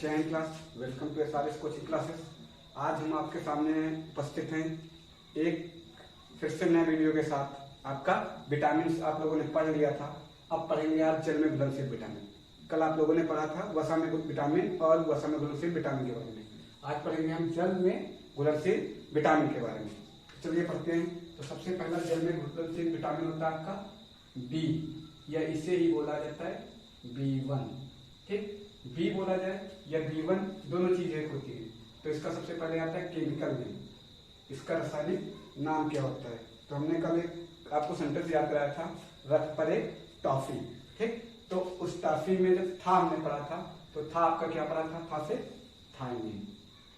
जय Hind class, welcome to SRS coaching classes. आज हम आपके सामने उपस्थित हैं एक फिर से नए वीडियो के साथ। आपका विटामिन आप लोगों ने पढ़ लिया था, अब पढ़ेंगे आप जल में घुलनशील विटामिन। कल आप लोगों ने पढ़ा था वसा में विटामिन और वसा में घुलनशील विटामिन के बारे में। आज पढ़ेंगे हम जल में घुलनशील विटामिन के बारे में। चलिए पढ़ते हैं। तो सबसे पहला जल में घुलनशील विटामिन होता है आपका बी, या इसे ही बोला जाता है B1। ठीक, बी बोला जाए या B1, दोनों चीजें एक होती है। तो इसका सबसे पहले आता है केमिकल नेम, इसका रासायनिक नाम क्या होता है। तो हमने कल एक आपको सेंटेंस याद कराया था, रथ पर एक टॉफी। ठीक, तो उस टॉफी में जब था हमने पढ़ा था, तो था आपका क्या पढ़ा था से थायमीन।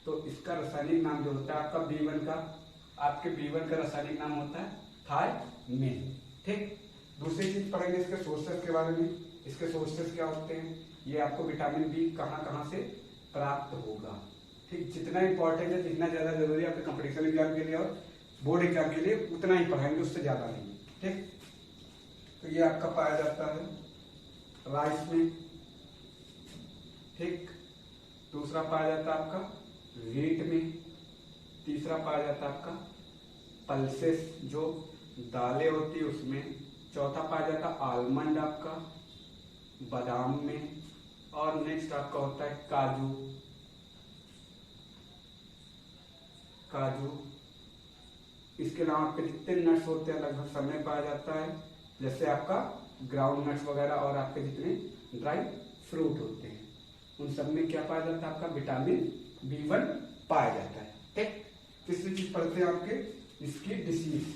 तो इसका रासायनिक नाम जो होता है आपका B1 का, आपके B1 का रासायनिक नाम होता है थायमीन। ठीक, दूसरी चीज पढ़ेंगे इसके सोर्सेस के बारे में। इसके सोर्सेस क्या होते हैं, ये आपको विटामिन बी कहाँ कहाँ से प्राप्त होगा। ठीक, जितना इंपॉर्टेंट है, जितना ज्यादा जरूरी है आपके कंपटीशन एग्जाम के लिए और बोर्ड एग्जाम के लिए, उतना ही पढ़ाएंगे, उससे ज्यादा नहीं। ठीक, तो ये आपका पाया जाता है राइस में। ठीक, दूसरा पाया जाता है आपका व्हीट में। तीसरा पाया जाता है आपका पल्सेस, जो दालें होती है उसमें। चौथा पाया जाता है आलमंड आपका बादाम में। और नेक्स्ट आपका होता है काजू। इसके अलावा आपके जितने नट्स होते हैं लगभग सब में पाया जाता है, जैसे आपका ग्राउंड नट्स वगैरह और आपके जितने ड्राई फ्रूट होते हैं, उन सब में क्या पाया जाता है आपका विटामिन B1 पाया जाता है। ठीक, तीसरी चीज पढ़ते हैं आपके इसकी डिसीज,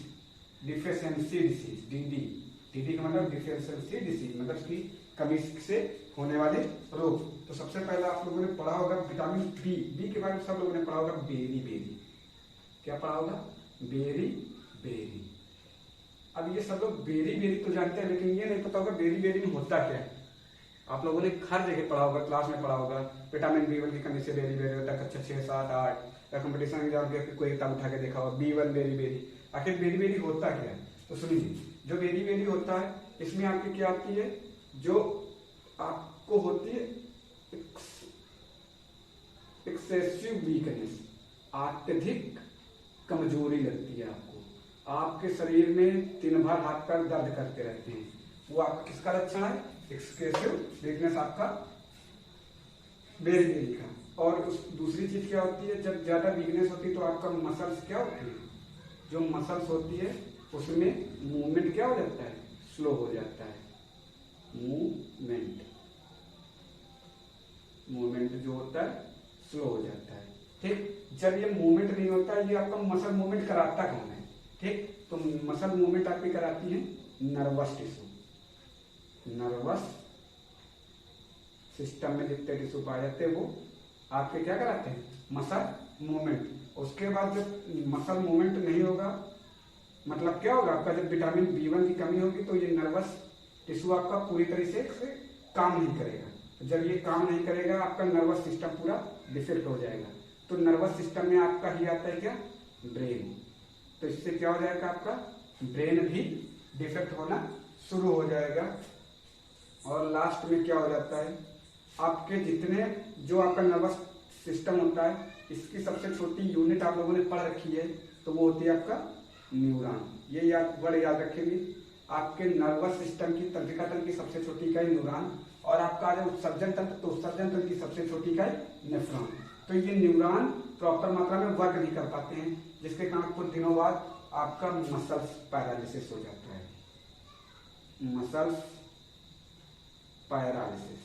डिफिशियंसी डिसीज, DD का मतलब डिफिशियंसी डिसीज, मतलब इसकी कमी से होने वाले रोग। तो सबसे पहले आप लोगों ने पढ़ा होगा विटामिन बी के बारे में सब लोगों ने पढ़ा होगा बेरी। क्या पढ़ा होगा, बेरी। अब ये सब लोग बेरी तो जानते हैं, लेकिन ये नहीं पता होगा बेरी में होता क्या है। आप लोगों ने हर जगह पढ़ा होगा, क्लास में पढ़ा होगा विटामिन B1 की कमी से बेरी होता है। कक्षा 6, 7, 8 या कंपटीशन एग्जाम के कोई किताब उठा के देखा होगा B1 बेरी। आखिर बेरी होता क्या है, तो सुनिए। जो बेरी होता है, इसमें आपकी क्या आती है, जो आपको होती है एक्सेसिव वीकनेस, अत्यधिक कमजोरी लगती है आपको। आपके शरीर में दिन भर हाथ पैर दर्द करते रहते हैं, वो आपका किसका लक्षण है, एक्सेसिव वीकनेस आपका बेरी का। और उस दूसरी चीज क्या होती है, जब ज्यादा वीकनेस होती है तो आपका मसल्स क्या होती है, जो मसल्स होती है उसमें मूवमेंट क्या हो जाता है, स्लो हो जाता है। मूवमेंट जो होता है स्लो हो जाता है। ठीक, जब ये मूवमेंट नहीं होता है, ये आपका मसल मूवमेंट कराता कौन है। ठीक, तो मसल मूवमेंट आपकी कराती है नर्वस टिश्यू। नर्वस सिस्टम में जितने टिश्यू पाए जाते हैं वो आपके क्या कराते हैं, मसल मूवमेंट। उसके बाद जब मसल मूवमेंट नहीं होगा, मतलब क्या होगा आपका, जब विटामिन B1 की कमी होगी तो ये नर्वस टिश्यू आपका पूरी तरीके से काम नहीं करेगा। जब ये काम नहीं करेगा, आपका नर्वस सिस्टम पूरा डिफेक्ट हो जाएगा। तो नर्वस सिस्टम में आपका ही आता है क्या, ब्रेन। तो इससे क्या हो जाएगा, आपका ब्रेन भी डिफेक्ट होना शुरू हो जाएगा। और लास्ट में क्या हो जाता है, आपके जितने जो आपका नर्वस सिस्टम होता है, इसकी सबसे छोटी यूनिट आप लोगों ने पढ़ रखी है, तो वो होती है आपका न्यूरॉन। ये वर्ड याद रखेंगे, आपके नर्वस सिस्टम की तंत्रिका तंत्र की सबसे छोटी इकाई न्यूरॉन, और आपका जो उत्सर्जन तंत्र, तो उत्सर्जन तंत्र की सबसे छोटी इकाई नेफ्रॉन। तो ये न्यूरॉन प्रॉपर मात्रा में वर्क नहीं कर पाते हैं, जिसके कारण कुछ दिनों बाद आपका मसल्स पैरालिसिस हो जाता है। मसल्स पैरालिसिस,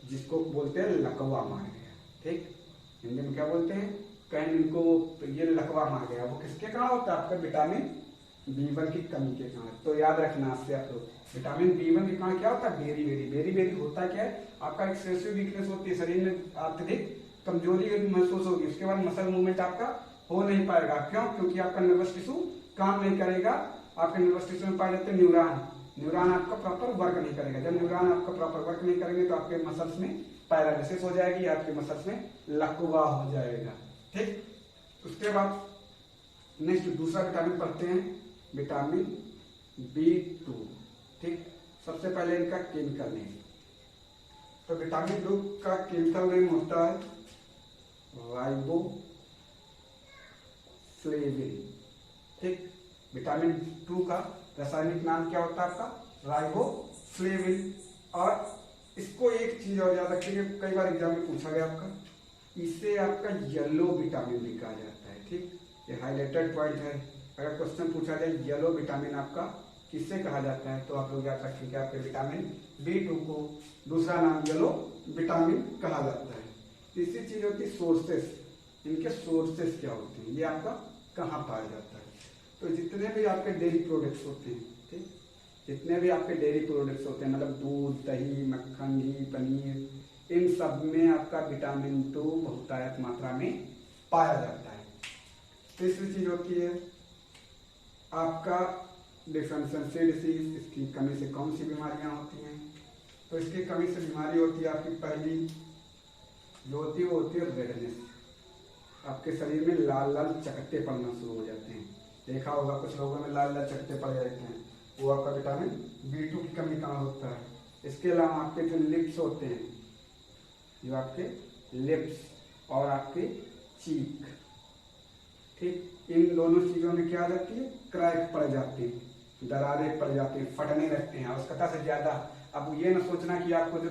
जिसको बोलते हैं लकवा मार गया। ठीक, हिंदी में क्या बोलते हैं, कहीं इनको ये लकवा मार गया, वो किसके कारण होता है, आपका विटामिन B1 की कमी के कारण। तो याद रखना आपसे आप लोग, विटामिन B1 के कारण क्या होता है, बेरी होता क्या है, आपका एक्सेसिव वीकनेस होती है, शरीर में अत्यधिक कमजोरी महसूस होगी। उसके बाद मसल मूवमेंट आपका हो नहीं पाएगा। क्यों, क्योंकि आपका नर्वस टिश्यू काम नहीं करेगा। आपके नर्वस टिश्यू में पाए जाते हैं न्यूरॉन आपका प्रॉपर वर्क नहीं करेगा। जब न्यूरॉन आपका प्रॉपर वर्क नहीं करेंगे तो आपके मसल्स में पैरालिसिस हो जाएगी, आपके मसल्स में लकवा हो जाएगा। ठीक, उसके बाद नेक्स्ट दूसरा विटामिन पढ़ते हैं, विटामिन B2। ठीक, सबसे पहले इनका केमिकल नेम तो विटामिन 2 का केमिकल नेम होता है राइबोफ्लेविन। ठीक, विटामिन 2 का रासायनिक नाम क्या होता है आपका? राइबोफ्लेविन। और इसको एक चीज और याद रखिए, कई बार एग्जाम में पूछा गया आपका, इसे आपका येलो विटामिन भी कहा जाता है। ठीक, ये हाईलाइटेड पॉइंट है। अगर क्वेश्चन पूछा जाए येलो विटामिन आपका किससे कहा जाता है, तो आप लोग याद रखेंगे आपके विटामिन B2 को दूसरा नाम येलो विटामिन कहा जाता है। तीसरी चीज होती है सोर्सेस। इनके सोर्सेस क्या होते हैं, ये आपका कहाँ पाया जाता है? तो जितने भी आपके डेयरी प्रोडक्ट्स होते हैं, ठीक, जितने भी आपके डेयरी प्रोडक्ट्स होते हैं, मतलब दूध, दही, मक्खन, घी, पनीर, इन सब में आपका विटामिन 2 बहुतायत मात्रा में पाया जाता है। तीसरी चीज होती है आपका डिफरेंशियल डिसीज। इसकी कमी से कौन सी बीमारियां होती हैं? तो इसकी कमी से बीमारी होती है आपकी पहली जो होती है वो होती है रेडनेस। आपके शरीर में लाल लाल चकत्ते पड़ना शुरू हो जाते हैं। देखा होगा कुछ लोगों में लाल लाल चकत्ते पड़ जाते हैं, वो आपका विटामिन B2 की कमी कहाँ होता है। इसके अलावा आपके जो लिप्स होते हैं, जो आपके लिप्स और आपके चीक, ठीक, इन दोनों चीजों में क्या आ जाती है? क्रैक पड़ जाते हैं, दरारें पड़ जाती हैं, फटने लगते हैं। आवश्यकता से ज्यादा। अब ये ना सोचना कि आपको जो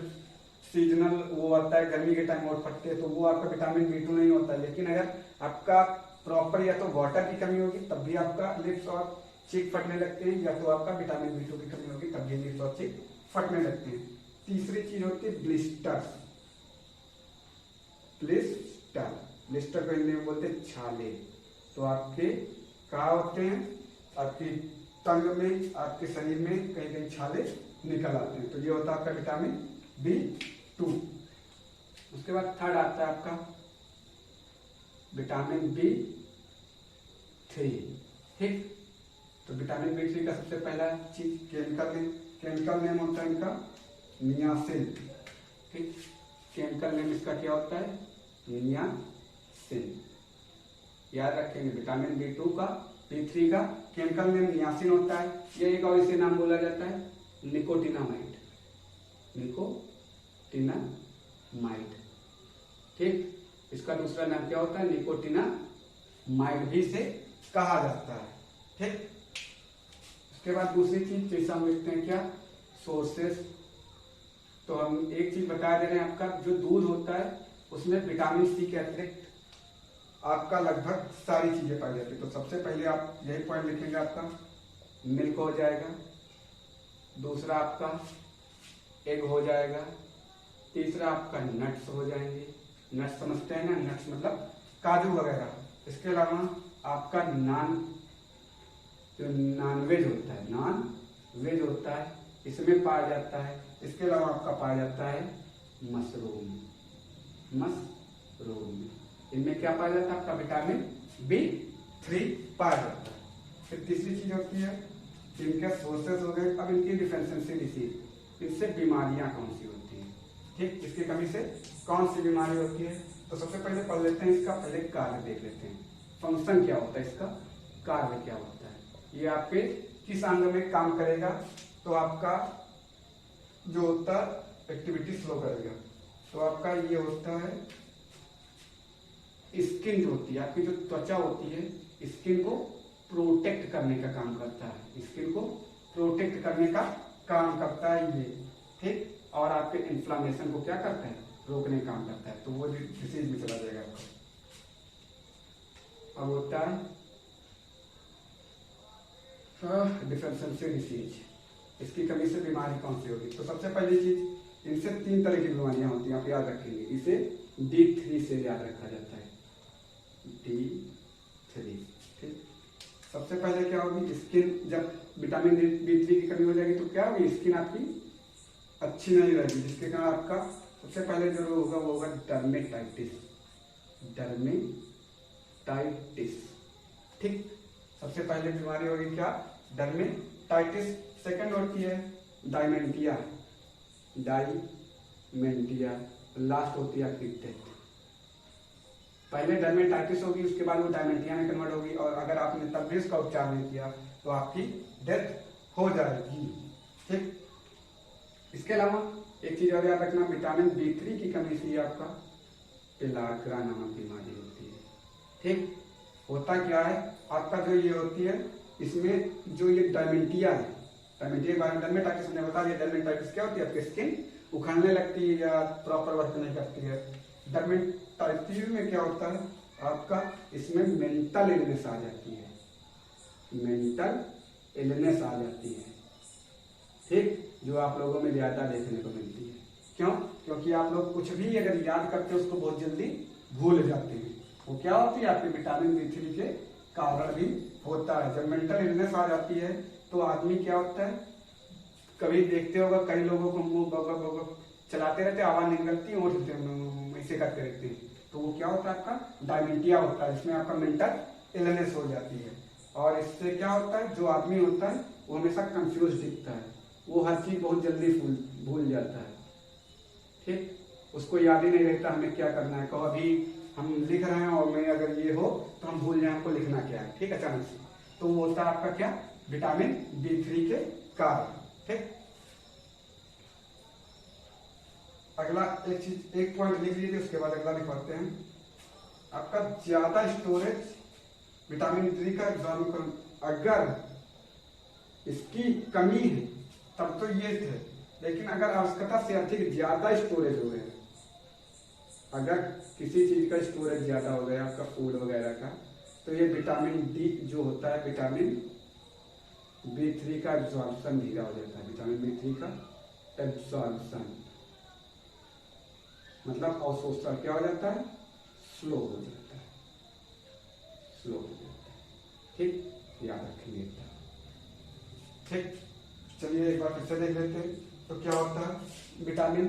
सीजनल वो आता है गर्मी के टाइम और फटते हैं, तो वो आपका विटामिन B2 नहीं होता है। लेकिन अगर आपका प्रॉपर या तो वाटर की कमी होगी तब भी आपका लिप्स और चीक फटने लगते हैं, या तो आपका विटामिन B2 की कमी होगी तब भी लिप्स और चीक फटने लगते हैं। तीसरी चीज होती है ब्लिस्टर्स। ब्लिस्टर को हिंदी में बोलते हैं छाले। तो आपके कहाँ होते हैं? आपकी टंग में, आपके शरीर में कहीं कहीं छाले निकल आते हैं। तो ये होता है आपका विटामिन B2। उसके बाद थर्ड आता है आपका विटामिन B3। ठीक, तो विटामिन B3 का सबसे पहला चीज केमिकल नेम होता है इनका नियासिन। ठीक, केमिकल नेम इसका क्या होता है? नियासिन। याद रखेंगे, विटामिन B2 का, B3 का केमिकल नेम नियासिन होता है। ये एक और इसे नाम बोला जाता है निकोटिनामाइड। ठीक, इसका दूसरा नाम क्या होता है? निकोटिनामाइड भी से कहा जाता है। ठीक, उसके बाद दूसरी चीज जैसा हम लिखते हैं क्या? सोर्सेस। तो हम एक चीज बता दे रहे हैं, आपका जो दूध होता है उसमें विटामिन C के अतिरिक्त आपका लगभग सारी चीजें पाई जाती है। तो सबसे पहले आप यही पॉइंट लिखेंगे, आपका मिल्क हो जाएगा, दूसरा आपका एग हो जाएगा, तीसरा आपका नट्स हो जाएंगे। नट्स समझते हैं ना, नट्स मतलब काजू वगैरह। इसके अलावा आपका जो नॉनवेज होता है, नॉन-वेज होता है, इसमें पाया जाता है। इसके अलावा आपका पाया जाता है मशरूम। इनमें क्या पाया जाता है? आपका विटामिन B3 पाया जाता है। फिर तीसरी चीज होती है, इनके सोर्सेस हो गए। अब इनकी डिफरेंशियल डिसीज, इससे बीमारियां कौन सी होती हैं? ठीक, इसकी कमी से कौन सी बीमारी होती है? तो सबसे पहले पढ़ लेते हैं इसका पहले कार्य देख लेते हैं। फंक्शन क्या होता है इसका, कार्य क्या होता है, ये आपके किस अंग में काम करेगा? तो आपका जो होता है एक्टिविटी स्लो करेगा। तो आपका ये होता है स्किन जो होती है, आपकी जो त्वचा होती है, स्किन को प्रोटेक्ट करने का काम करता है। स्किन को प्रोटेक्ट करने का काम करता है ये। ठीक, और आपके इन्फ्लामेशन को क्या करता है? रोकने का काम करता है। तो वो डिसीज में चला जाएगा आपका। अब होता है डिफरेंशियल डिसीज। इसकी कमी से बीमारी कौन सी होगी? तो सबसे पहली चीज, इनसे 3 तरह की बीमारियां होती हैं, आप याद रखेंगे। इसे D3 से याद रखा जाता है, D3। ठीक, सबसे पहले क्या होगी? स्किन। जब विटामिन B3 की कमी हो जाएगी तो क्या होगी? स्किन आपकी अच्छी नहीं रहेगी, जिसके कारण आपका सबसे पहले जो होगा वो होगा डर्मेटाइटिस। ठीक, सबसे पहले बीमारी होगी क्या? डर्मेटाइटिस। सेकंड होती है डायमेंटिया। लास्ट होती है आपकी डेथ। पहले डर्मेटाइटिस होगी, उसके बाद वो डायमेंटिया में कन्वर्ट होगी, और अगर आपने तब भी इसका उपचार नहीं किया तो आपकी डेथ हो जाएगी। ठीक, इसके अलावा एक चीज और याद रखना, विटामिन B3 की कमी से आपका पेलाग्रा नामक बीमारी होती है। ठीक, होता क्या है आपका जो ये होती है, इसमें जो ये डायमेंटिया है, डायमेंटिया के बारे में डर्मेटाइटिस हमने बता दिया। डर्मेटाइटिस क्या होती है, आपकी स्किन उखड़ने लगती है या प्रॉपर वर्क नहीं करती है। डर्मेटाइटिस में क्या होता है आपका, इसमें मेंटल इलनेस आ जाती है, मेंटल इलनेस आ जाती है। ठीक, जो आप लोगों में ज्यादा देखने को मिलती है। क्यों? क्योंकि आप लोग कुछ भी अगर याद करते हैं उसको बहुत जल्दी भूल जाते हैं। वो क्या होती है, आपके विटामिन B3 के कारण भी होता है। जब मेंटल इलनेस आ जाती है तो आदमी क्या होता है, कभी देखते होगा कई लोगों को मुंह बग चलाते रहते, आवाज निकलती है, उठते ऐसे करते रहते हैं, तो वो क्या होता है आपका डायमेंटिया होता है, इसमें आपका मेंटल इलनेस हो जाती है। और इससे क्या होता है, जो आदमी होता है वो हमेशा कंफ्यूज दिखता है, वो हर चीज बहुत जल्दी भूल जाता है। ठीक, उसको याद ही नहीं रहता हमें क्या करना है। कहो अभी हम लिख रहे हैं और मैं अगर ये हो तो हम भूल जाए हमको लिखना क्या है। ठीक, अचानक से, तो वो होता है आपका क्या, विटामिन B3 के कारण। ठीक, अगला एक चीज, एक पॉइंट लिख लीजिए, उसके बाद अगला लिखवाते हैं। आपका ज्यादा स्टोरेज विटामिन D का एग्जाम, अगर इसकी कमी है तब तो ये थे, लेकिन अगर आवश्यकता से अधिक ज्यादा स्टोरेज हो गया, अगर किसी चीज का स्टोरेज ज्यादा हो गया आपका फूड वगैरह का, तो ये विटामिन D जो होता है, विटामिन B3 का एब्जॉर्प्शन धीरा हो जाता है। विटामिन B3 का एब्जॉर्प्शन मतलब अवशोषण क्या हो जाता है, स्लो हो जाता है, स्लो हो जाता है। ठीक, याद रखेंगे। ठीक, चलिए एक बार फिर से देख लेते हैं। तो क्या होता है, विटामिन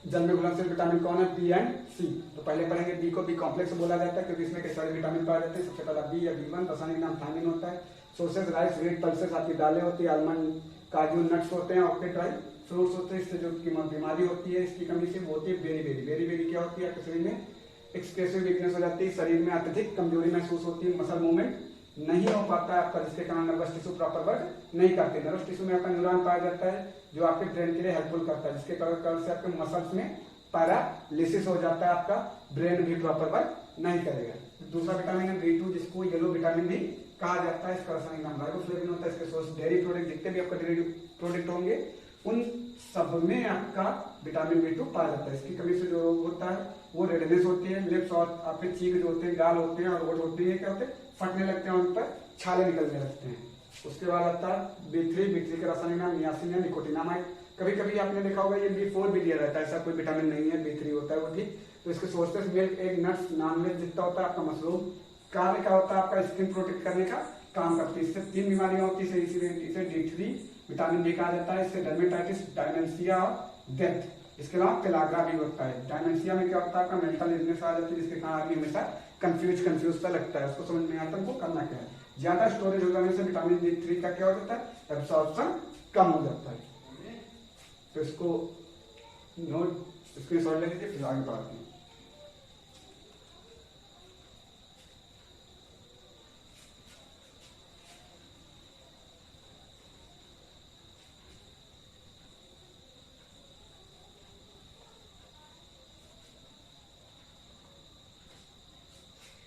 जल में घुलनशील विटामिन कौन है, B एंड C। तो पहले पढ़ेंगे B को, B कॉम्प्लेक्स बोला जाता है क्योंकि इसमें कई सारे विटामिन पाए जाते हैं। सबसे पहला B या B1, रासायनिक नाम थायमिन होता है। सोर्सेज राइस, व्हीट, पल्सेस, आपकी दालें होती है, आलमंड, काजू, नट्स होते हैं, ऑक्टेट ड्राई फ्रूट्स होते हैं। इससे जो बीमारी होती है इसकी कमी से वो होती है बेरी क्या होती है, आपके शरीर में एक्सप्रेसिव वीकनेस हो जाती है, शरीर में अत्यधिक कमजोरी महसूस होती है, मसल मूवमेंट नहीं हो पाता है आपका, जिसके कारण नर्वस टिश्यू प्रॉपर वर्क नहीं करते। नर्वस टिश्यू में आपका न्यूरॉन पाया जाता है जो आपके ब्रेन के लिए हेल्पफुल करता है, जिसके कारण से आपके मसल्स में पैरालिसिस हो जाता है, आपका ब्रेन भी प्रॉपर वर्क नहीं करेगा। दूसरा विटामिन है B2, जिसको येलो विटामिन भी कहा जाता है। इसका रासायनिक नाम राइबोफ्लेविन होता है। इसके सोर्स डेयरी प्रोडक्ट, जितने भी आपका डेयरी प्रोडक्ट होंगे उन सब में आपका विटामिन B2 पाया जाता है। इसकी कमी से जो रोग होता है वो रेडनेस होती है, लिप्स और आपके चीक जो होते हैं, गाल होते हैं और होठ होती है, क्या होते हैं, फटने लगते हैं, उन पर छाले निकलने लगते हैं। उसके बाद आता है B3 का रासायनिक नाम नियासिन है, निकोटिनामाइड। कभी कभी आपने देखा होगा ये B4 भी दिया रहता है, ऐसा कोई विटामिन नहीं है, B3 होता है वो। ठीक, तो इसके sources milk, egg, nuts, non veg जितना होता है आपका मशरूम। कार्य क्या होता है आपका, स्किन प्रोटेक्ट करने का काम करती है। इससे 3 बीमारियां होती है, इसे D3 विटामिन D कहा जाता है। इससे डर्मेटाइटिस, डायमेंशिया और डेथ। इसके अलावा पेलाग्रा भी होता है। डायमेंशिया में क्या होता है आपका मेंटल इलनेस आ जाती है, जिसके कारण आदमी हमेशा कंफ्यूज सा लगता है, उसको समझ नहीं आता हमको करना क्या है। ज्यादा स्टोरेज हो जाने से विटामिन D3 का क्या हो जाता है, एब्सॉर्प्शन कम हो जाता है। तो इसको नोट स्क्रीनशॉट ले लीजिए, फिर आगे बढ़ते हैं।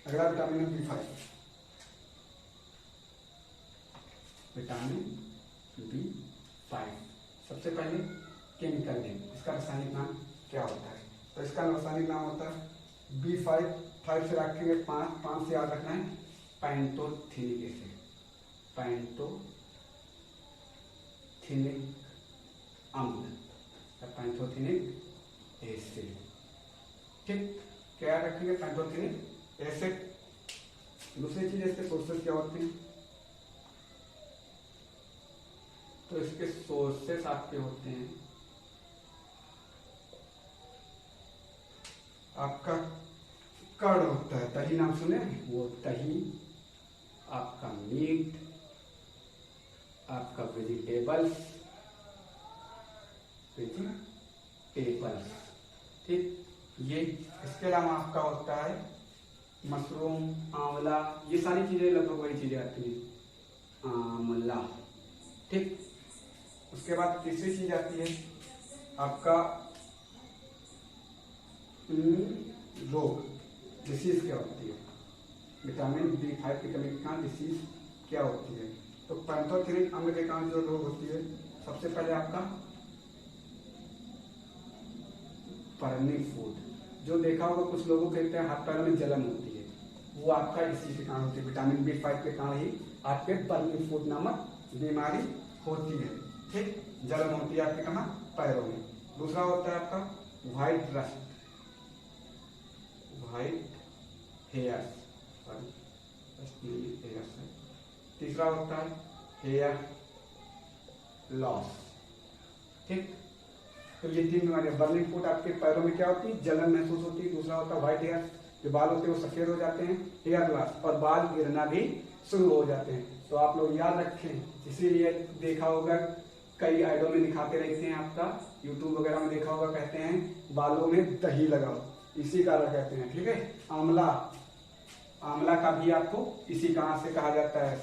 अगला विटामिन है B5। विटामिन B5 सबसे पहले केमिकल नेम, इसका रासायनिक नाम क्या होता है। तो इसका रासायनिक नाम होता है B5, 5 से रखेंगे 5 से याद रखना है, पैंटोथेनिक एसिड, पैंटोथेनिक अम्ल, पैंटोथेनिक एसिड। ठीक, क्या रखेंगे, पैंटोथेनिक एसिड। दूसरी चीज इसके सोर्सेस क्या होते हैं, तो इसके सोर्सेस आपके होते हैं आपका कर्ड होता है, दही नाम सुने, वो दही, आपका मीट, आपका वेजिटेबल्स। ठीक, ये इसके अलावा आपका होता है मशरूम, आंवला, ये सारी चीजें लगभग वही चीजें आती हैं, आंवला। ठीक, उसके बाद तीसरी चीज आती है आपका रोग, डिसीज क्या होती है, विटामिन B5 की कमी के कारण डिसीज क्या होती है। तो पैंथोथेनिक अंग के कारण जो रोग होती है, सबसे पहले आपका बर्निंग फूड, जो देखा होगा कुछ लोगों कहते हैं हाथ पैरों में जलन होती है, वो आपका इसी के कारण होती है, विटामिन B5 के कारण ही आपके बर्निंग फूड नामक बीमारी होती है। ठीक, जलन होती है आपके कहाँ, पैरों में। दूसरा होता है आपका व्हाइट रस्ट, व्हाइट हेयर्स, तीसरा होता है हेयर लॉस। ठीक, तो ये 3 बीमारियां। बर्निंग फूड आपके पैरों में क्या होती है, जलन महसूस होती है। दूसरा होता है व्हाइट हेयर, जो बाल होते हैं वो सफेद हो जाते हैं। हेयर लॉस, और बाल गिरना भी शुरू हो जाते हैं। तो आप लोग याद रखें, इसीलिए देखा होगा कई आइडों में दिखाते रहते हैं, आपका यूट्यूब वगैरह में देखा होगा, कहते हैं बालों में दही लगाओ, इसी कारण कहते हैं। ठीक है, आंवला, आंवला का भी आपको इसी कारण से कहा जाता है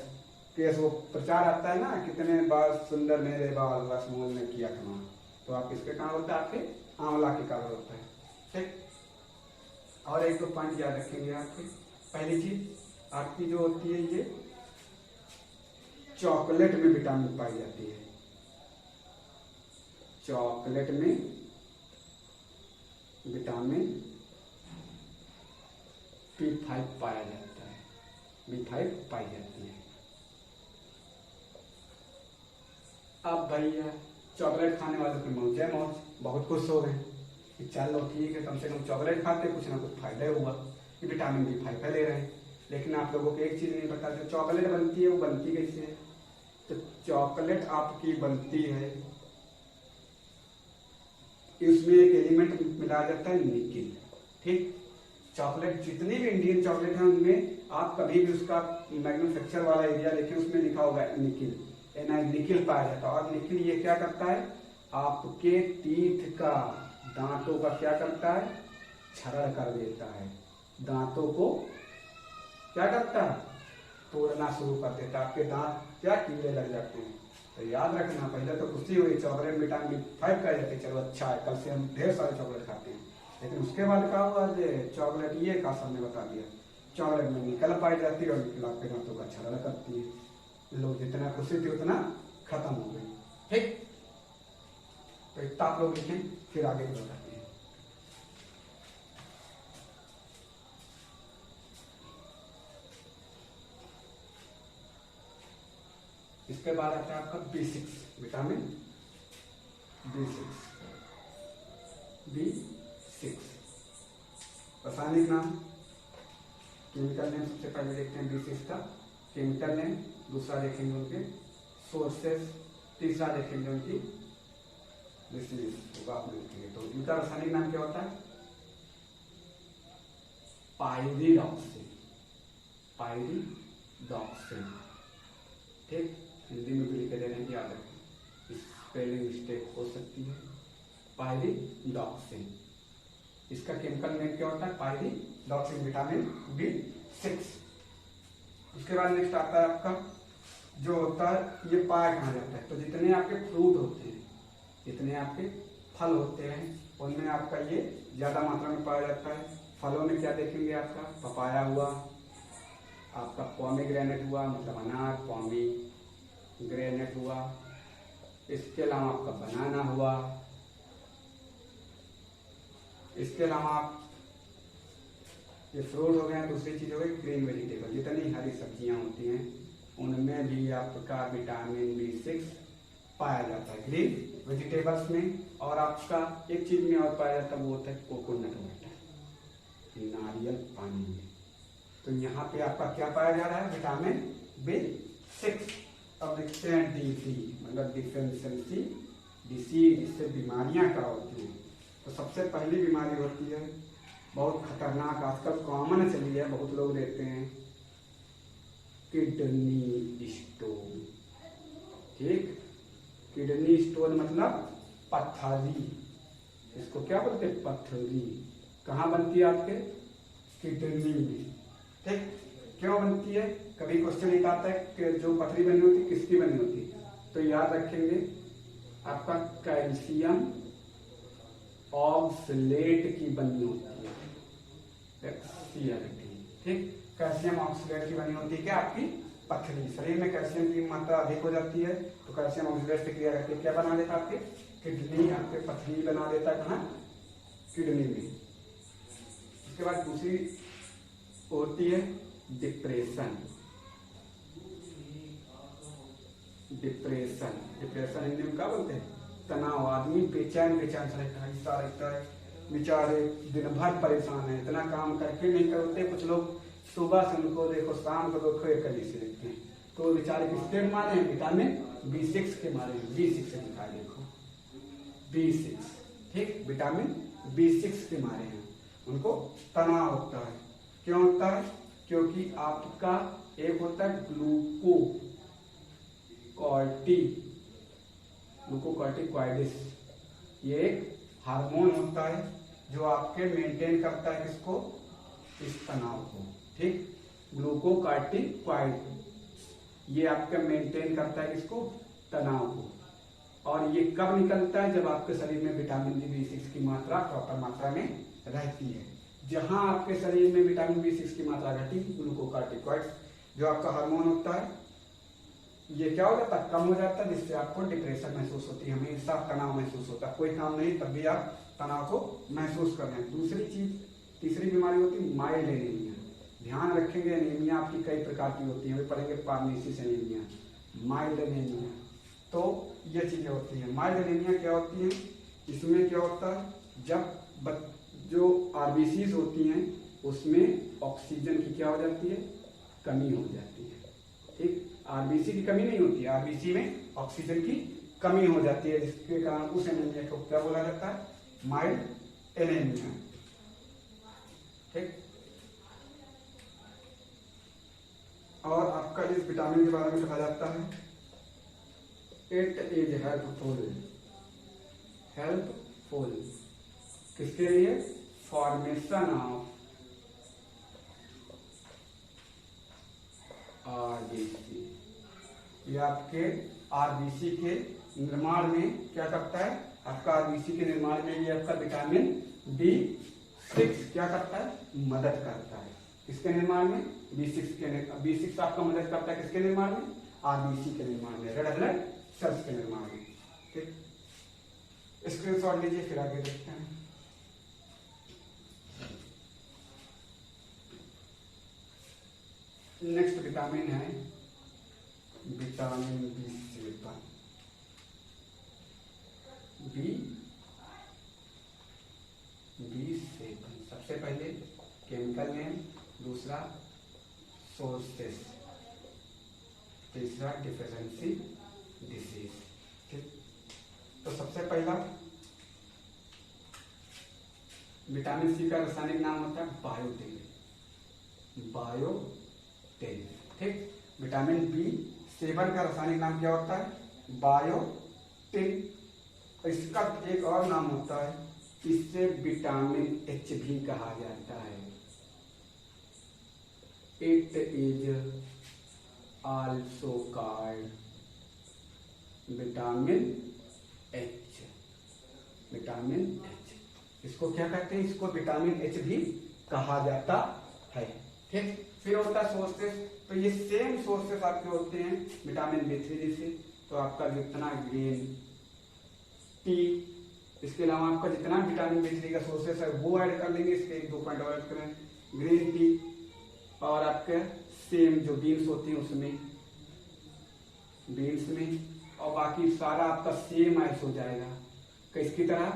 कि वो प्रचार आता है ना, कितने बाल सुंदर मेरे बाल बस मोल ने किया कमाल, तो आप किसके कारण होता है, आपके आंवला के कारण होता है। ठीक, और एक दो पॉइंट याद रखेंगे आपके। पहली चीज आपकी जो होती है, ये चॉकलेट में विटामिन पाई जाती है, चॉकलेट में विटामिन B5 पाया जाता है, B5 पाई जाती है। अब भैया चॉकलेट खाने वालों की मौज है मौज, बहुत खुश हो गए कि चलो ठीक है, कम से कम चॉकलेट खाते कुछ ना कुछ फायदा हुआ, कि विटामिन B5 ले रहे हैं। लेकिन आप लोगों को एक चीज नहीं पता, जो चॉकलेट बनती है वो बनती कैसे है। तो चॉकलेट आपकी बनती है, इसमें एक एलिमेंट मिलाया जाता है निकिल। ठीक, चॉकलेट जितनी भी इंडियन चॉकलेट है उनमें आप कभी भी उसका मैन्युफैक्चर वाला एरिया देखिए, उसमें लिखा होगा निकिल, निकिल पाया जाता है। और निकिल ये क्या करता है, आपके टीथ का, दांतों का क्या करता है, क्षरण कर देता है, दांतों को क्या करता है, तोड़ना शुरू कर देता है, आपके दांत क्या कीड़े लग जाते हैं। तो याद रखना, पहले तो खुशी हुई चॉकलेट विटामिन B5 का जाते, चलो अच्छा है, कल से हम ढेर सारे चॉकलेट खाते हैं। लेकिन उसके बाद क्या हुआ, चॉकलेट ये का सबने बता दिया, चॉकलेट में निकल पाई जाती है और निकल आपके दांतों का क्षरण करती है। लोग जितना खुशी थी उतना खत्म हो गई। ठीक, तो इतना आप लोग लिखें, फिर आगे बताते हैं। इसके बाद आता है आपका B6, विटामिन B6। रासायनिक नाम, केमिकल नेम सबसे पहले देखते हैं B6 का केमिकल नेम, दूसरा देखेंगे उनके सोर्सेस, तीसरा देखेंगे उनकी डिसीज होगा आप देखेंगे। तो इनका रासायनिक नाम क्या होता है, पायरिडॉक्सिन, पायरिडॉक्सिन। ठीक, हिंदी में भी लिखे दे रहे हैं, याद रखें, स्पेलिंग मिस्टेक हो सकती है। पायरिडॉक्सिन, इसका केमिकल नेम क्या होता है, पायरिडॉक्सिन, विटामिन B6। उसके बाद नेक्स्ट आता है आपका जो होता है, ये पाया कहाँ जाता है, तो जितने आपके फ्रूट होते हैं, जितने आपके फल होते हैं, उनमें आपका ये ज्यादा मात्रा में पाया जाता है। फलों में क्या देखेंगे, आपका पपाया हुआ, आपका पोमीग्रेनेट हुआ, मतलब अनार, पोमीग्रेनेट हुआ, इसके अलावा आपका बनाना हुआ, इसके अलावा आप ये फ्रूट हो गया। दूसरी चीज हो गई ग्रीन वेजिटेबल, जितनी हरी सब्जियां होती हैं उनमें भी आपका विटामिन B6 पाया जाता है, ग्रीन वेजिटेबल्स में। और आपका एक चीज में और पाया जाता है, वो होता है कोकोनट वाटर, नारियल पानी में। तो यहाँ पे आपका क्या पाया जा रहा है, विटामिन B6। अब देखते हैं DC, मतलब डिफिशिएंसी डिसीज, इससे बीमारियां क्या होती हैं। तो सबसे पहली बीमारी होती है बहुत खतरनाक, आजकल कॉमन चली है, बहुत लोग रहते हैं, किडनी स्टोन। ठीक, किडनी स्टोन मतलब पथरी, इसको क्या बोलते हैं, पथरी। कहाँ बनती है, आपके किडनी में। ठीक, क्यों बनती है, कभी क्वेश्चन एक आता है कि जो पथरी बनी होती है किसकी बनी होती है, तो याद रखेंगे आपका कैल्शियम ऑक्सलेट की बनी होती है, ठीक। कैल्शियम ऑक्सलेट की बनी होती है क्या, आपकी पथरी। शरीर में कैल्शियम की मात्रा अधिक हो जाती है तो कैल्शियम ऑक्सलेट से क्रिया करके क्या बना देता है, आपके किडनी, आपके पथरी बना देता है, कहाँ, किडनी में। उसके बाद दूसरी होती है डिप्रेशन। डिप्रेशन हिंदी में क्या बोलते हैं, तनाव। आदमी बेचैन सा रहता है, बेचारे दिन भर परेशान है, इतना काम करके नहीं करते। कुछ लोग सुबह से उनको देखो शाम को देखो एक कली से देखते हैं, तो बेचारे किसके मारे हैं, विटामिन B6 के मारे हैं। B6 से लिखा है, देखो B6, ठीक, विटामिन B6 के मारे हैं, उनको तनाव होता है। क्यों होता है, क्योंकि आपका एक होता है ग्लूकोकॉर्टिकॉइडिस, ये एक हार्मोन होता है जो आपके मेंटेन करता है किसको, इस तनाव को, ठीक। ग्लूकोकॉर्टिकॉइड ये आपका मेंटेन करता है किसको, तनाव को। और ये कब निकलता है, जब आपके शरीर में विटामिन B6 की मात्रा प्रॉपर मात्रा में रहती है। जहां आपके शरीर में विटामिन B6 की मात्रा घटी, ग्लूकोकॉर्टिकॉइड जो आपका हार्मोन होता है, ये क्या हो जाता है, कम हो जाता है, जिससे आपको डिप्रेशन महसूस होती है, हमेशा तनाव महसूस होता है, कोई काम नहीं तब भी आप तनाव को महसूस कर रहे हैं। दूसरी चीज, तीसरी बीमारी होती है माइल्ड एनीमिया। ध्यान रखेंगे, एनीमिया आपकी कई प्रकार की होती है, वे पढ़ेंगे पार्निसिस एनीमिया, माइल्ड एनीमिया, तो ये चीजें होती हैं। माइल्ड एनीमिया क्या होती है, इसमें क्या होता है, जब जो आरबीसीज होती हैं उसमें ऑक्सीजन की क्या हो जाती है, कमी हो जाती है, ठीक। आरबीसी की कमी नहीं होती है, आरबीसी में ऑक्सीजन की कमी हो जाती है, जिसके कारण उस एनीमिया को क्या बोला जाता है, माइल्ड एनीमिया, ठीक। और आपका इस विटामिन के बारे में कहा जाता है, इट इज हेल्पफुल किसके लिए, फॉर्मेशन ऑफ आरबीसी। ये आपके आरबीसी के निर्माण में क्या करता है, आपका आरबीसी के निर्माण में ये आपका विटामिन B6 क्या करता है, मदद करता है। किसके निर्माण में, B6 आपका मदद करता है किसके निर्माण में, आरबीसी के निर्माण में, रेड ब्लड सेल्स के निर्माण में, ठीक। स्क्रीनशॉट लीजिए, फिर आगे देखते हैं। नेक्स्ट विटामिन है विटामिन B7। B7 सबसे पहले केमिकल नेम, दूसरा सोर्सेस, तीसरा डिफिशिएंसी डिसीज, ठीक। तो सबसे पहला विटामिन सी का रासायनिक नाम होता है बायोटिन, ठीक। विटामिन B7 का रासायनिक नाम क्या होता है, बायोटिन। इसका एक और नाम होता है, इससे विटामिन H भी कहा जाता है, it is also called vitamin H। Vitamin H इसको क्या कहते हैं, इसको विटामिन H भी कहा जाता है, ठीक। फिर होता है सोर्सेस, तो ये सेम सोर्सेस आपके होते हैं विटामिन B3 जैसे, तो आपका जितना ग्रीन टी, इसके अलावा आपका जितना विटामिन B3 का सोर्सेस है वो ऐड कर लेंगे, इसके 1-2 पॉइंट और ऐड करें, ग्रीन टी और आपके सेम जो बीन्स होती हैं उसमें, बीन्स में, और बाकी सारा आपका सेम एज हो जाएगा, किसकी तरह,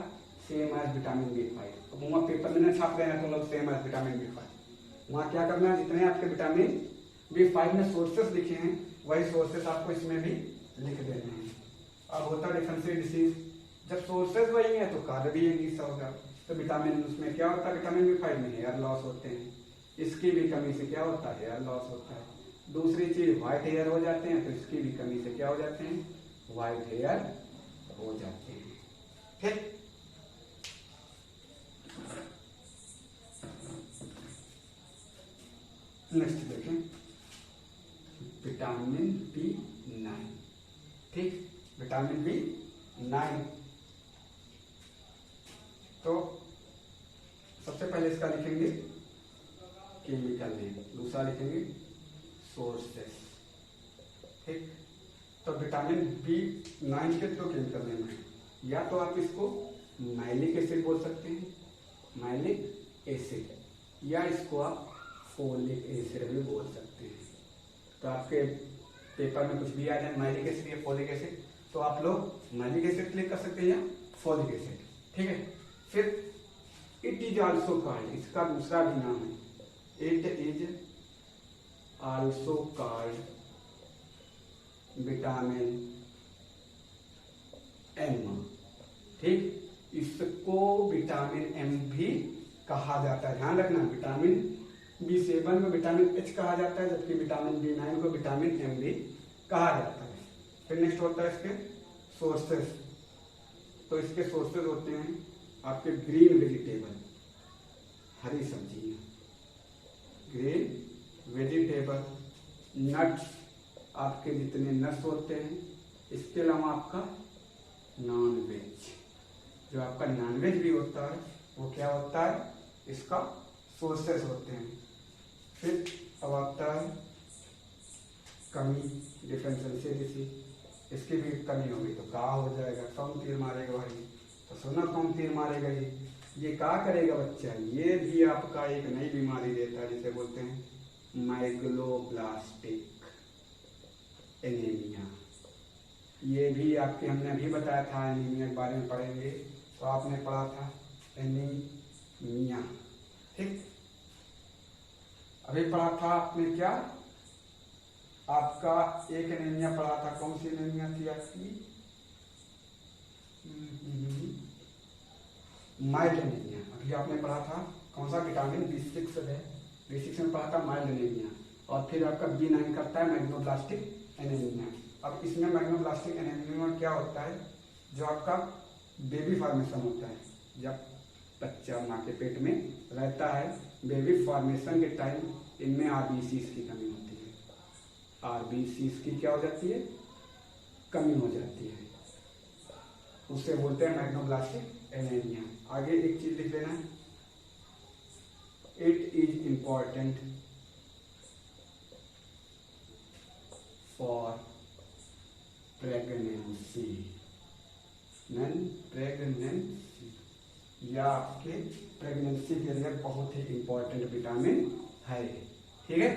सेम एज विटामिन B5। तो वहां पेपर में ना छाप देना तो लोग सेम एज विटामिन B5, वहां क्या करना है, जितने आपके विटामिन B5 में सोर्सेस लिखे हैं वही सोर्सेस आपको इसमें भी लिख देने हैं। अब होता है डिफरेंशियल डिसीज, जब सोर्सेस वही है तो कार्य भी एक हिस्सा होगा। तो विटामिन उसमें क्या होता है, विटामिन B5 में हेयर लॉस होते हैं, इसकी भी कमी से क्या होता है, हेयर लॉस होता है। दूसरी चीज व्हाइट हेयर हो जाते हैं, तो इसकी भी कमी से क्या हो जाते हैं, व्हाइट हेयर हो जाते हैं, ठीक। नेक्स्ट देखें विटामिन B9, ठीक। विटामिन B9 तो सबसे पहले इसका लिखेंगे केमिकल नेम, दूसरा लिखेंगे सोर्सेस। ठीक, तो विटामिन B9 के 2 केमिकल नेम है। या तो आप इसको मैलिक एसिड बोल सकते हैं, मैलिक एसिड, या इसको आप फोलिक एसिड भी बोल सकते हैं। तो आपके पेपर में कुछ भी आ जाए मैलिक एसिड या फोलिक एसिड, तो आप लोग मैलिक एसिड क्लिक कर सकते हैं या फोलिक एसिड। ठीक है, फिर इट इज ऑल्सो कॉल्ड, इसका दूसरा भी नाम है, it is also called vitamin M. ठीक, इसको विटामिन एम भी कहा जाता है, ध्यान रखना। विटामिन B7 को विटामिन H कहा जाता है, जबकि विटामिन B9 को विटामिन एम भी कहा जाता है। फिर नेक्स्ट होता है इसके सोर्सेस। तो इसके सोर्सेस होते हैं आपके ग्रीन वेजिटेबल, हरी सब्जियां, ग्रीन वेजिटेबल, नट्स, आपके जितने नट्स होते हैं। इसके अलावा आपका नॉन वेज, जो आपका नॉन वेज भी होता है वो क्या होता है, इसका सोर्सेस होते हैं। फिर अब आता है कमी, डिफरेंशियल, इसकी भी कमी होगी तो कहा हो जाएगा, कौन तीर मारेगा भाई, तो सुना कौन तीर मारेगा। ये क्या करेगा बच्चा, ये भी आपका एक नई बीमारी देता है जिसे बोलते हैं माइग्लोब्लास्टिक एनीमिया। ये भी आपके हमने अभी बताया था, एनीमिया के बारे में पढ़ेंगे तो आपने पढ़ा था एनीमिया। ठीक, अभी पढ़ा था आपने क्या, आपका एक एनीमिया पढ़ा था, कौन सी एनीमिया थी आपकी, माइल्ड एनीमिया। अभी आपने पढ़ा था कौन सा, विटामिन B6 है, B6 में पढ़ा था माइल्ड एनीमिया। और फिर आपका B9 करता है मैग्नोब्लास्टिक एनीमिया। अब इसमें मैग्नोब्लास्टिक एनीमिया में क्या होता है, जो आपका बेबी फॉर्मेशन होता है, जब बच्चा माँ के पेट में रहता है, बेबी फॉर्मेशन के टाइम इनमें RBCs की कमी होती है। RBCs की क्या हो जाती है, कमी हो जाती है, उसे बोलते हैं मैग्नोब्लास्टिक एनीमिया। आगे एक चीज लिख लेना, it is important for pregnancy, या आपके प्रेगनेंसी के लिए बहुत ही इंपॉर्टेंट विटामिन है। ठीक है,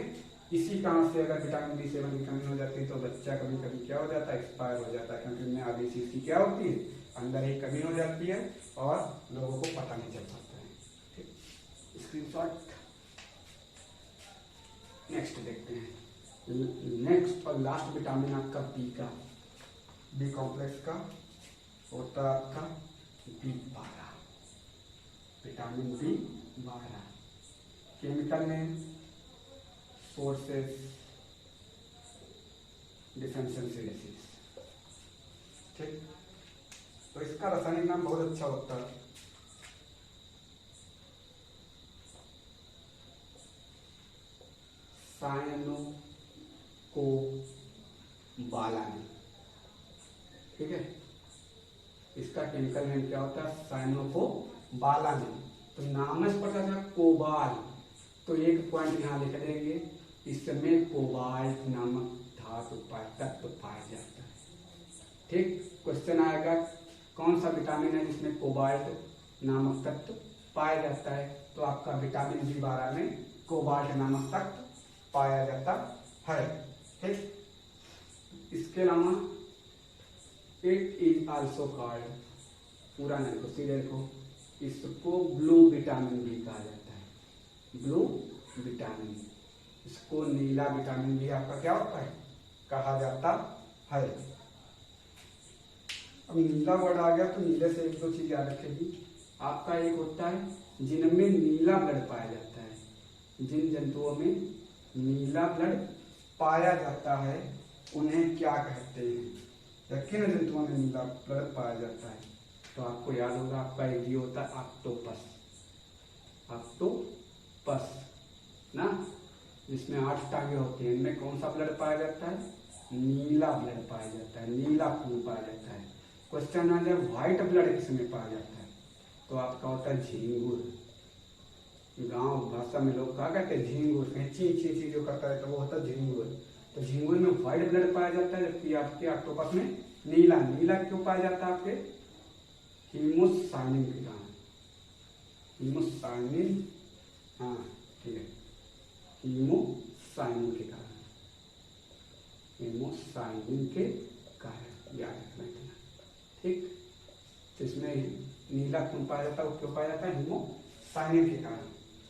इसी कारण से अगर विटामिन B7 की कमी हो जाती है तो बच्चा कभी कभी क्या हो जाता है, एक्सपायर हो जाता है, क्योंकि इनमें RBCs की क्या होती है, अंदर ही कमी हो जाती है और लोगों को पता नहीं चल पाता है। ठीक, स्क्रीनशॉट। नेक्स्ट देखते हैं, नेक्स्ट और लास्ट विटामिन आपका बी कॉम्प्लेक्स का होता है आपका B12, vitamin B12। Chemical name sources differential. ठीक, तो इसका रासायनिक नाम बहुत अच्छा होता है, साइनोकोबालामिन। ठीक है, इसका केमिकल नेम क्या होता है, साइनोकोबालामिन। तो नाम से पता था कोबाल, तो एक पॉइंट यहाँ लिख देंगे, इसमें कोबाल्ट नामक धातु तत्व पाया जाता है। ठीक, क्वेश्चन आएगा कौन सा विटामिन है जिसमें कोबाल्ट नामक तत्व पाया जाता है, तो आपका विटामिन B12 में कोबाल्ट नामक तत्व पाया जाता है। ठीक, इसके अलावा इट इज ऑल्सो कॉल्ड, पूरा नाम को सीधे देखो, इसको ब्लू विटामिन भी कहा जाता है, ब्लू विटामिन। इसको नीला विटामिन भी आपका क्या होता है, कहा जाता है। अब नीला वर्ड आ गया तो नीले से एक दो चीज याद रखेगी आपका, एक होता है जिनमें नीला ब्लड पाया जाता है, जिन जंतुओं में नीला ब्लड पाया जाता है उन्हें क्या कहते हैं, किन जंतुओं में नीला ब्लड पाया जाता है, तो आपको याद होगा आपका एक ये होता है ऑक्टोपस, ऑक्टोपस ना, जिसमें 8 टांगे होते हैं, इनमें कौन सा ब्लड पाया जाता है, नीला ब्लड पाया जाता है, नीला खून पाया जाता है। क्वेश्चन आ जाए व्हाइट ब्लड किसमें पाया जाता है, तो आपका होता है झींगुर। गांव भाषा में लोग कहा करते हैं झींगुर, कहीं ची ची ची जो करता है तो वो होता है झींगुर। तो झींगुर में व्हाइट ब्लड पाया जाता है, जबकि आपके ऑक्टोपस में नीला। नीला क्यों पाया जाता है? आपके हीमोसाइनिन के कारण। हीमोसाइनिन, हाँ ठीक है, हीमोसाइनिन के कारण, हीमोसाइनिन के कारण याद रखना इतना, ठीक। तो इसमें नीला खून पाया जाता है, वो क्यों पाया जाता है? हीमोसाइनिन के कारण।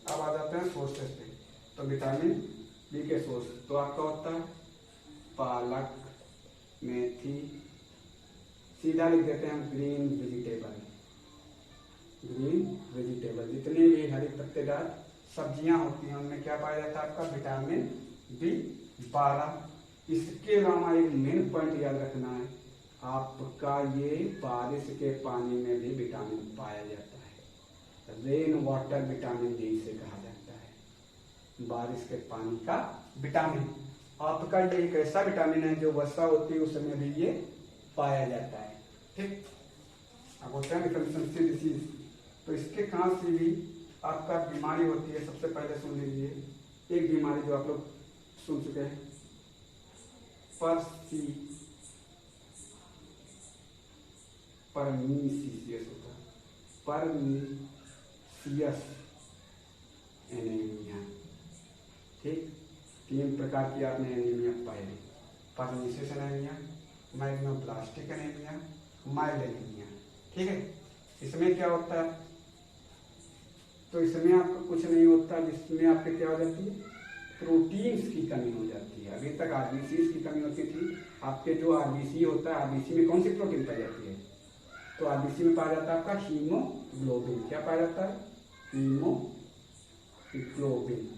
अब आ जाते हैं सोर्सेस पे। तो विटामिन बी के सोर्स तो आपका होता है पालक, मेथी, सीधा लिख देते हैं ग्रीन वेजिटेबल। ग्रीन वेजिटेबल जितनी भी हरी पत्तेदार सब्जियां होती हैं उनमें क्या पाया जाता है? आपका विटामिन B12। इसके अलावा एक मेन पॉइंट याद रखना है आपका, ये बारिश के पानी में भी विटामिन पाया जाता है। रेन वाटर विटामिन डी से कहा जाता है, बारिश के पानी का विटामिन। आपका ये एक ऐसा विटामिन है जो वर्षा होती है उस समय भी ये पाया जाता है, ठीक। अब होता है डिफिशियंसी डिसीज, तो इसके कारण से भी आपका बीमारी होती है। सबसे पहले सुन लीजिए एक बीमारी जो आप लोग सुन चुके हैं, परनीसियस होता है, परनीसियस एनीमिया, ठीक। 3 प्रकार की आपने एनीमिया पाई, pernicious anaemia, megaloblastic anaemia, mild anaemia, ठीक है। इसमें क्या होता है? तो इसमें आपका कुछ नहीं होता, जिसमें आपके क्या हो जाती है? प्रोटीन्स की कमी हो जाती है। अभी तक आरबीसी की कमी होती थी। आपके जो आरबीसी होता है, आरबीसी में कौन सी प्रोटीन पाई जाती है? तो आरबीसी में पाया जाता है आपका हीमोग्लोबिन। क्या पाया जाता है? हीमोग्लोबिन।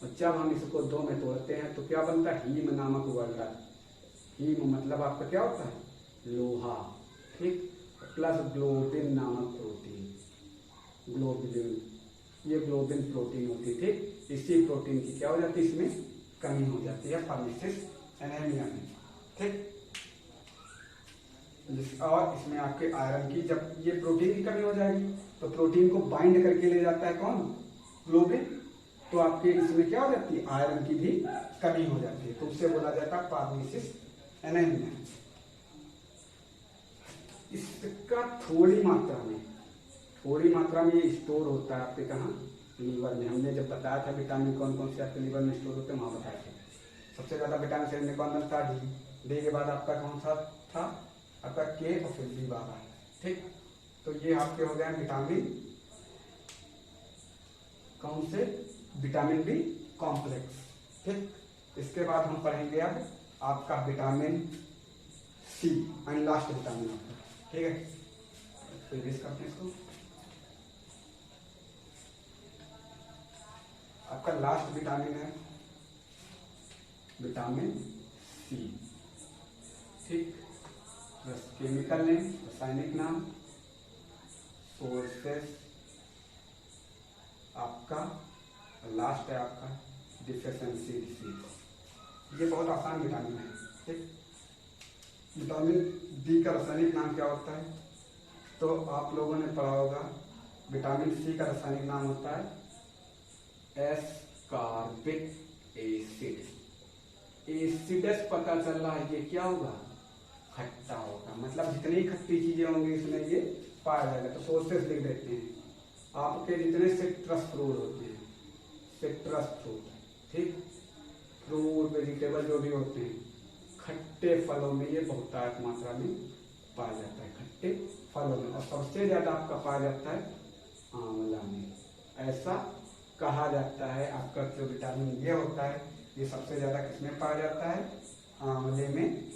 और जब हम इसको 2 में तोड़ते हैं तो क्या बनता है? हीम नामक वर्ग। हीम मतलब आपका क्या होता है? लोहा, ठीक। प्लस ग्लोबिन नामक प्रोटीन, ग्लोबिन, ये ग्लोबिन प्रोटीन होती है, ठीक। इसी प्रोटीन की क्या हो जाती है? इसमें कमी हो जाती है परनीसियस एनीमिया में, ठीक। और इसमें आपके आयरन की, जब ये प्रोटीन की कमी हो जाएगी तो प्रोटीन को बाइंड करके ले जाता है कौन? ग्लोबिन। तो आपके इसमें क्या हो जाती है? आयरन की भी कमी हो जाती है, तो उससे बोला जाता है परनीसियस एनीमिया। इसका थोड़ी मात्रा में ये स्टोर होता है आपके कहाँ? लीवर में। हमने जब बताया था विटामिन कौन कौन से आपके लीवर में स्टोर होते हैं, वहां बताया था। सबसे ज्यादा विटामिन शरीर में कौन बनता है? डी के बाद आपका कौन सा था? आपका के और फिर B12, ठीक। तो ये आपके हो गए विटामिन, कौन से? विटामिन बी कॉम्प्लेक्स, ठीक। इसके बाद हम पढ़ेंगे अब आपका vitamin C, and last vitamin आपका, ठीक है। तो रिलीज करते हैं इसको। आपका लास्ट विटामिन है विटामिन सी, ठीक। बस केमिकल नेम, रासायनिक नाम, सोर्सेस आपका, लास्ट है आपका डिफिशियंसी डिसीज। ये बहुत आसान विटामिन है, ठीक। विटामिन डी का रासायनिक नाम क्या होता है? तो आप लोगों ने पढ़ा होगा, विटामिन सी का रासायनिक नाम होता है एस्कॉर्बिक एसिड। एसिडस पता चल रहा है, ये क्या होगा? खट्टा होगा। मतलब जितनी खट्टी चीजें होंगी इसमें ये पाया जाएगा। तो सोर्सेस लिख देते हैं आपके, जितने सिट्रस फ्रूट होते हैं, सिट्रस फ्रूट, ठीक। फ्रूट वेजिटेबल जो भी होते हैं, खट्टे फलों में ये बहुतायत मात्रा में पाया जाता है, खट्टे फलों में। और सबसे ज्यादा आपका पाया जाता है आंवला में। ऐसा कहा जाता है आपका जो विटामिन ये होता है, ये सबसे ज्यादा किसमें पाया जाता है? आंवले में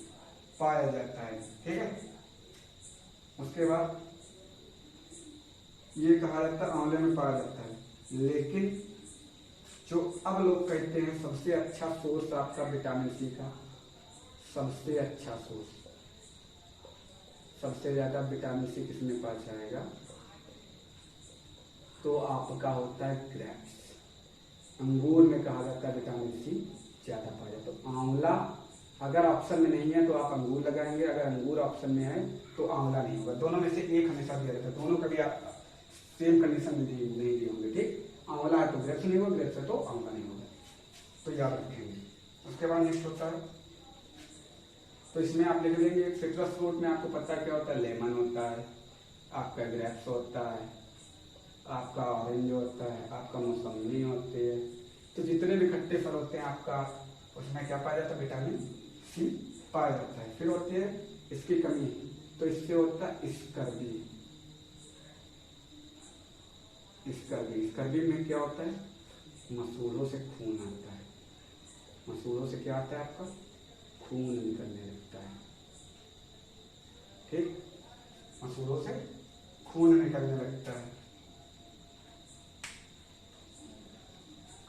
पाया जाता है, ठीक है। उसके बाद ये कहा जाता है आंवले में पाया जाता है, लेकिन जो अब लोग कहते हैं सबसे अच्छा सोर्स आपका विटामिन सी का, सबसे अच्छा सोर्स, सबसे ज्यादा विटामिन सी किसमें पाया जाएगा? तो आपका होता है ग्रेप्स, अंगूर में कहा जाता है विटामिन सी ज्यादा पाया जाता है। तो आंवला अगर ऑप्शन में नहीं है तो आप अंगूर लगाएंगे, अगर अंगूर ऑप्शन में है तो आंवला नहीं होगा। दोनों में से एक हमेशा दिया जाता है, दोनों कभी आप सेम कंडीशन में नहीं दिए होंगे। ठीक, आंवला है तो ग्रेप्स नहीं होगा, ग्रेप्स है तो आंवला नहीं होगा, तो याद रखेंगे। उसके बाद नेक्स्ट होता है, तो इसमें आप लिख लेंगे सिट्रस फ्रूट में आपको पता है क्या होता है, लेमन होता है, आपका ग्रेप्स होता है, आपका ऑरेंज होता है, आपका मौसमी होती है। तो जितने भी खट्टे फल होते हैं आपका उसमें क्या पाया जाता है, विटामिन सी पाया जाता है। फिर होती है इसकी कमी, तो इससे होता है स्कर्वी। स्कर्वी में क्या होता है, मसूड़ों से खून आता है। मसूड़ों से क्या आता है, आपका खून निकलने लगता है। ठीक, मसूड़ों से खून निकलने लगता है।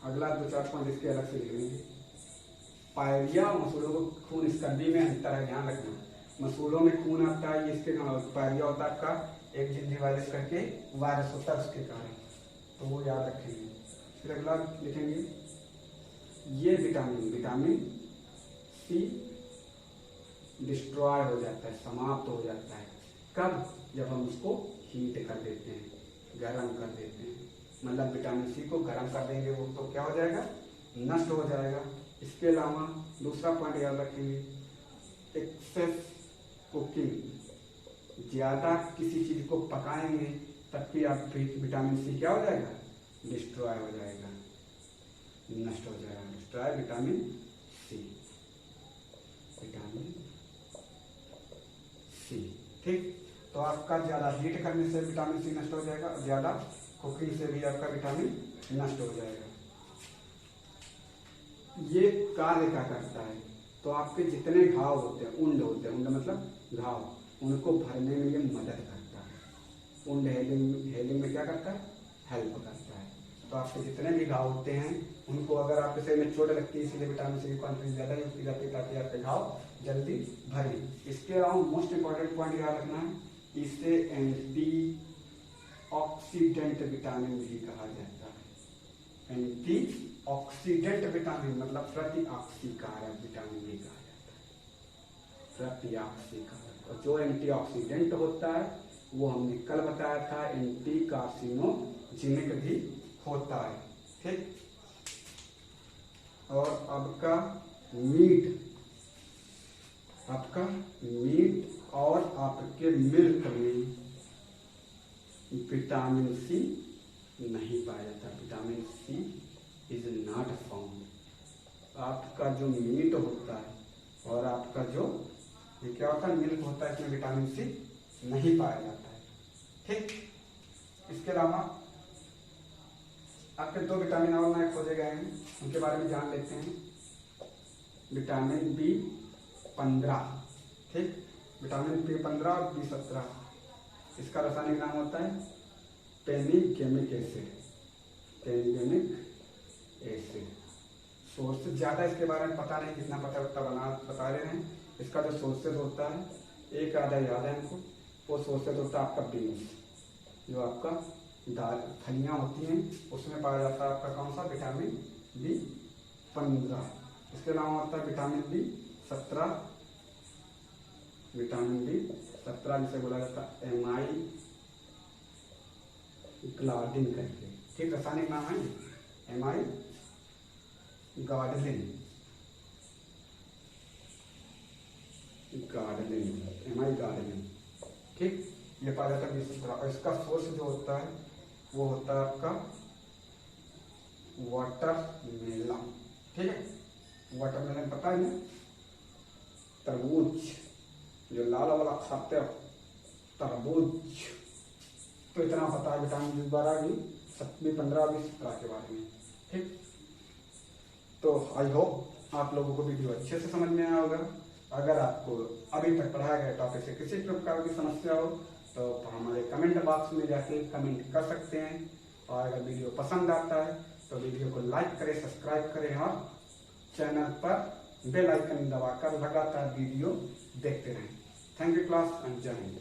अगला 2-4 पॉइंट इसके अलग से लिख लेंगे। पायरिया और मसूड़ों को खून, स्कर्वी में अंतर है, ध्यान रखना। मसूड़ों में खून आता है, ये इसके पायरिया होता है आपका एक जिंजीवाइरस करके वायरस होता है उसके कारण, तो वो याद रखेंगे। फिर अगला लिखेंगे ये विटामिन सी डिस्ट्रॉय हो जाता है, समाप्त हो जाता है। कब, जब हम उसको हीट कर देते हैं, गर्म कर देते हैं, मतलब विटामिन सी को गर्म कर देंगे वो तो क्या हो जाएगा, नष्ट हो जाएगा। इसके अलावा दूसरा पॉइंट याद रखेंगे, एक्सेस कुकिंग, ज्यादा किसी चीज को पकाएंगे तब भी आप विटामिन सी क्या हो जाएगा, डिस्ट्रॉय हो जाएगा, नष्ट हो जाएगा। डिस्ट्रॉय विटामिन सी, ठीक। तो आपका ज्यादा हीट करने से विटामिन सी नष्ट हो जाएगा, ज्यादा कुकिंग से भी आपका विटामिन नष्ट हो जाएगा। ये कार्य क्या करता है, तो आपके जितने घाव होते हैं, उंड होते हैं, उंड मतलब घाव, उनको भरने में ये मदद करता है। उंड हेलिंग में क्या करता है, हेल्प करता है। तो आपके जितने भी घाव होते हैं उनको, अगर आपके शरीर में चोट लगती है, इसलिए विटामिन सी की क्वांटिटी ज्यादा यूज की जाती है ताकि आपके घाव जल्दी भरे। इसके अलावा मोस्ट इंपॉर्टेंट पॉइंट याद रखना है, इसे एंटी ऑक्सीडेंट विटामिन भी कहा जाता है। एंटी ऑक्सीडेंट विटामिन मतलब प्रतिऑक्सीकारक विटामिन भी कहा जाता है, प्रतिऑक्सीकारक। और जो एंटीऑक्सीडेंट होता है वो हमने कल बताया था एंटी कार्सिनोजेनिक भी होता है। ठीक, और आपका मीट और आपके मिल्क में विटामिन सी नहीं पाया जाता, vitamin C is not found. आपका जो मीट होता है और आपका जो ये क्या होता है, मिल्क होता है, इसमें विटामिन सी नहीं पाया जाता है। ठीक, इसके अलावा आपके 2 विटामिन और नए खोजे गए हैं, उनके बारे में जान लेते हैं। विटामिन B15, ठीक, विटामिन B15 और B17, इसका रासायनिक नाम होता है पेनिगेमिक एसिड। सोर्सेज ज्यादा इसके बारे में पता नहीं, कितना पता उतना बता रहे हैं। इसका जो सोर्सेज होता है, एक आधा याद है हमको, वो सोर्सेज होता है आपका बीन्स, जो आपका दाल फलियाँ होती हैं, उसमें पाया जाता है आपका कौन सा, विटामिन B15। इसके अलावा होता है विटामिन B17, जिसे बोला जाता है एमाई ग्लाडिन करके। ठीक, रासायनिक नाम है एमाई गार्डलिन। ठीक, ये पाया जाता है B17। और इसका सोर्स जो होता है वो होता है आपका वाटरमेलन। ठीक है, वाटरमेलन पता है ना, तरबूज, जो लाल वाला खाते हो तरबूज। तो इतना पता है विटामिन B12, B15, B17 के बारे में। ठीक, तो आई होप आप लोगों को वीडियो अच्छे से समझ में आया होगा। अगर आपको अभी तक पढ़ाया गया टॉपिक से किसी प्रकार की समस्या हो तो हमारे कमेंट बॉक्स में जाके कमेंट कर सकते हैं। और अगर वीडियो पसंद आता है तो वीडियो को लाइक करें, सब्सक्राइब करें और चैनल पर बेल आइकन दबाकर लगातार वीडियो देखते रहें। थैंक यू क्लास एंड जय हिंद।